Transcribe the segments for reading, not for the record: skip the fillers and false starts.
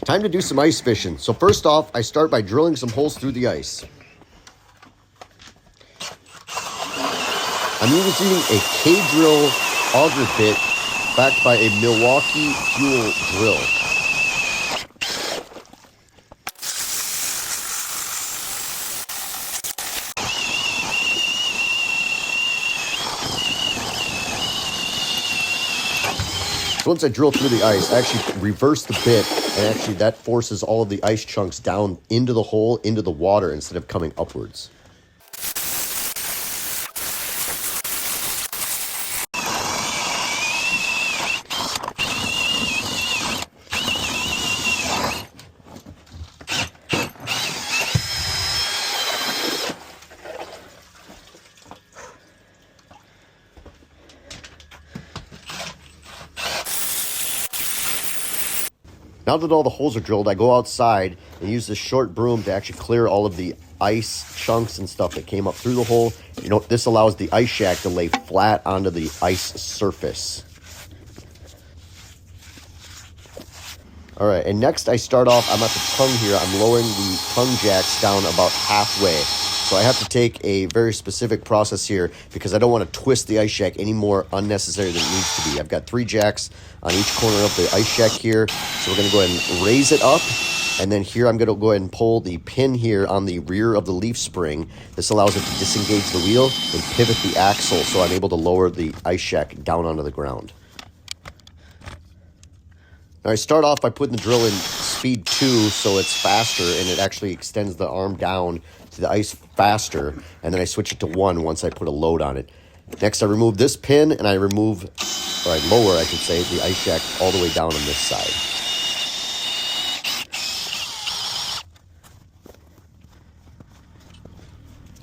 Time to do some ice fishing. So first off, I start by drilling some holes through the ice. I'm using a K-Drill auger bit backed by a Milwaukee Fuel drill. So once I drill through the ice, I actually reverse the bit, and actually that forces all of the ice chunks down into the hole, into the water, instead of coming upwards. Now that all the holes are drilled, I go outside and use this short broom to actually clear all of the ice chunks and stuff that came up through the hole. You know, this allows the ice shack to lay flat onto the ice surface. All right, and next I start off, I'm at the tongue here. I'm lowering the tongue jacks down about halfway. So I have to take a very specific process here because I don't want to twist the ice shack any more unnecessary than it needs to be. I've got 3 jacks on each corner of the ice shack here. So we're going to go ahead and raise it up. And then here I'm going to go ahead and pull the pin here on the rear of the leaf spring. This allows it to disengage the wheel and pivot the axle so I'm able to lower the ice shack down onto the ground. Now I start off by putting the drill in speed 2 so it's faster and it actually extends the arm down to the ice faster, and then I switch it to 1 once I put a load on it. Next I remove this pin and I remove, or I lower I should say, the ice shack all the way down on this side.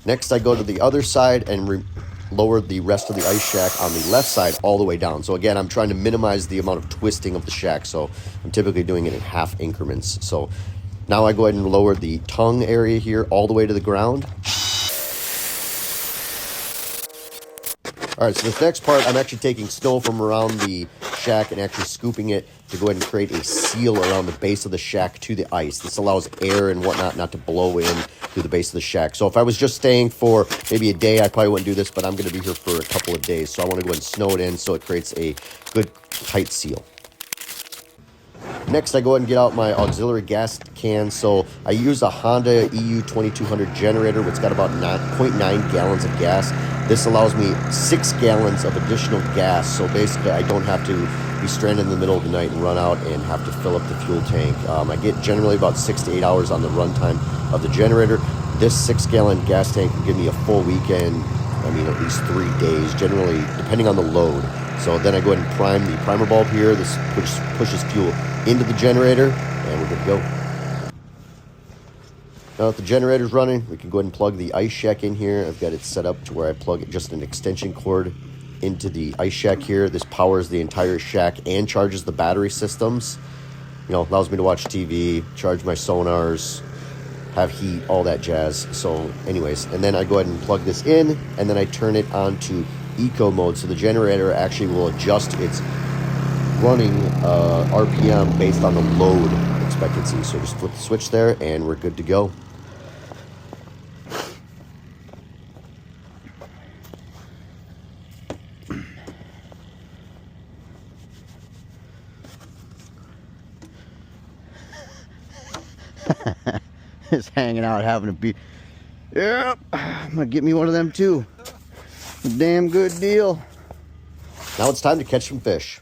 Next I go to the other side and lower the rest of the ice shack on the left side all the way down. So again, I'm trying to minimize the amount of twisting of the shack, so I'm typically doing it in half increments. So now I go ahead and lower the tongue area here all the way to the ground. All right, so this next part, I'm actually taking snow from around the shack and actually scooping it to go ahead and create a seal around the base of the shack to the ice. This allows air and whatnot not to blow in through the base of the shack. So if I was just staying for maybe a day, I probably wouldn't do this, but I'm going to be here for a couple of days. So I want to go ahead and snow it in so it creates a good tight seal. Next, I go ahead and get out my auxiliary gas can. So I use a Honda EU 2200 generator, which has got about 0.9 gallons of gas. This allows me 6 gallons of additional gas. So basically, I don't have to be stranded in the middle of the night and run out and have to fill up the fuel tank. I get generally about 6 to 8 hours on the runtime of the generator. This 6-gallon gas tank can give me a full weekend. I mean, at least 3 days, generally, depending on the load. So then I go ahead and prime the primer bulb here. This pushes fuel into the generator, and we're good to go. Now that the generator's running, we can go ahead and plug the ice shack in here. I've got it set up to where I plug just an extension cord into the ice shack here. This powers the entire shack and charges the battery systems. You know, allows me to watch TV, charge my sonars, have heat, all that jazz. So anyways, and then I go ahead and plug this in, and then I turn it on to eco mode. So the generator actually will adjust its running RPM based on the load expectancy. So just flip the switch there and we're good to go. Just hanging out, having a beer. Yep, I'm gonna get me one of them too. A damn good deal. Now it's time to catch some fish.